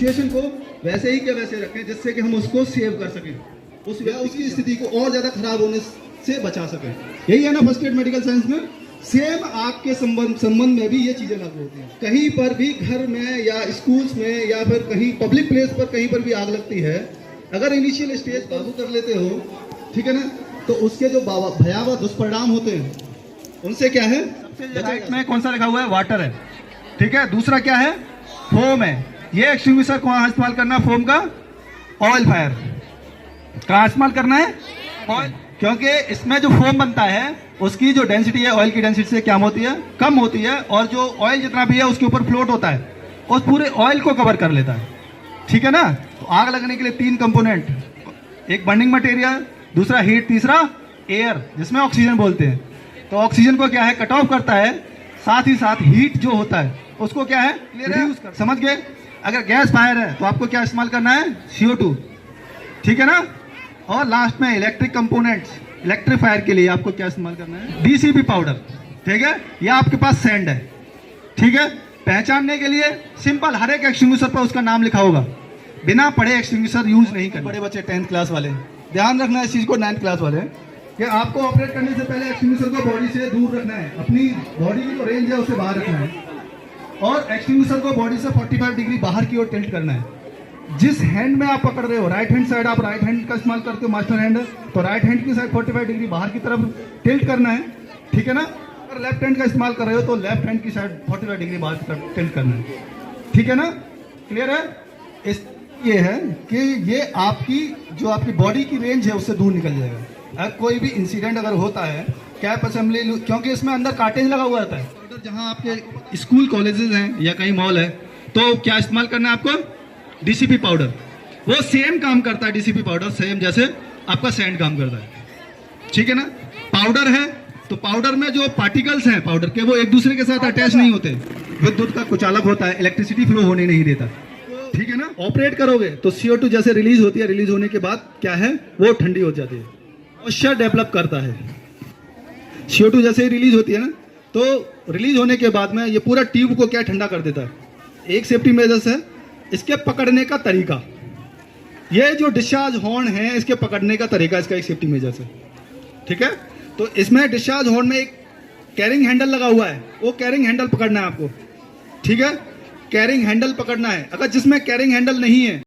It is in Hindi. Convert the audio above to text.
सिचुएशन को वैसे ही के वैसे रखें जिससे कि हम उसको सेव कर सकें, उसकी स्थिति को और ज़्यादा खराब होने से बचा सकें। यही है ना फर्स्ट एड मेडिकल साइंस में। सेम आपके संबंध में भी ये चीज़ें लागू होती हैं। कहीं पर भी घर में या स्कूल्स में या फिर कहीं पब्लिक प्लेस पर कहीं पर भी आग लगती है, अगर इनिशियल स्टेज काबू कर लेते हो, ठीक है ना, तो उसके जो भयावह दुष्परिणाम होते हैं उनसे क्या है, राइट में कौन सा लिखा हुआ है, वाटर है, ठीक है। दूसरा क्या है, फोम है। ये एक्सटिंग्विशर कहाँ इस्तेमाल करना है, फोम का, ऑयल फायर कहाँ इस्तेमाल करना है, ऑयल, क्योंकि इसमें जो फोम बनता है उसकी जो डेंसिटी है ऑयल की डेंसिटी से क्या होती है, कम होती है, और जो ऑयल जितना भी है उसके ऊपर फ्लोट होता है, उस पूरे ऑयल को कवर कर लेता है, ठीक है ना। तो आग लगने के लिए 3 कंपोनेंट, एक बर्निंग मटेरियल, दूसरा हीट, तीसरा एयर जिसमें ऑक्सीजन बोलते हैं। तो ऑक्सीजन को क्या है, कट ऑफ करता है, साथ ही साथ हीट जो होता है उसको क्या है, रिड्यूस कर, समझ गए। अगर गैस फायर है तो आपको क्या इस्तेमाल करना है, CO2, ठीक है ना। और लास्ट में इलेक्ट्रिक कंपोनेंट्स, इलेक्ट्रिक फायर के लिए आपको क्या इस्तेमाल करना है, DCP पाउडर, ठीक है। या आपके पास सैंड है, ठीक है। पहचानने के लिए सिंपल, हर एक एक्सटिंग्विशर पर उसका नाम लिखा होगा। बिना पढ़े एक्सटिंग्विशर यूज नहीं करना। बड़े बच्चे 10th क्लास वाले ध्यान रखना है इस चीज को, 9th क्लास वाले, कि आपको ऑपरेट करने से पहले एक्सटिंग्विशर को बॉडी से दूर रखना है, अपनी बॉडी की जो रेंज है उससे बाहर रखना है, और एक्सटिंग्विशर को बॉडी से 45 डिग्री बाहर की ओर टिल्ट करना है। जिस हैंड में आप पकड़ रहे हो, राइट हैंड साइड, आप राइट हैंड का इस्तेमाल करते हो, मास्टर हैंड, तो राइट हैंड की साइड 45 डिग्री बाहर की तरफ टिल्ट करना है, ठीक है ना। अगर लेफ्ट हैंड का इस्तेमाल कर रहे हो तो लेफ्ट हैंड की साइड 45 डिग्री बाहर की तरफ टिल्ट करना है, ठीक है ना। क्लियर है। इस ये है कि ये आपकी जो आपकी बॉडी की रेंज है उससे दूर निकल जाएगा। अगर कोई भी इंसिडेंट अगर होता है, कैप असेंबली, क्योंकि इसमें अंदर कार्टेज लगा हुआ रहता है, जहाँ आपके स्कूल कॉलेजेस हैं या कहीं मॉल है, तो क्या इस्तेमाल करना है आपको, DCP पाउडर। वो सेम काम करता है, DCP पाउडर सेम जैसे आपका सैंड काम करता है, ठीक है ना। पाउडर है तो पाउडर में जो पार्टिकल्स हैं पाउडर के, वो एक दूसरे के साथ अटैच नहीं होते, विद्युत का कुचालक होता है, इलेक्ट्रिसिटी फ्लो होने नहीं देता, ठीक है ना। ऑपरेट करोगे तो CO2 जैसे रिलीज होती है, रिलीज होने के बाद क्या है, वो ठंडी हो जाती है, मॉइस्चर डेवलप करता है। CO2 जैसे ही रिलीज होती है ना, तो रिलीज होने के बाद में ये पूरा ट्यूब को क्या ठंडा कर देता है। एक सेफ्टी मेजर्स है इसके पकड़ने का तरीका, ये जो डिस्चार्ज हॉर्न है इसके पकड़ने का तरीका, इसका एक सेफ्टी मेजर्स है, ठीक है। तो इसमें डिस्चार्ज हॉर्न में एक कैरिंग हैंडल लगा हुआ है, वो कैरिंग हैंडल पकड़ना है आपको, ठीक है। कैरिंग हैंडल पकड़ना है। अगर जिसमें कैरिंग हैंडल नहीं है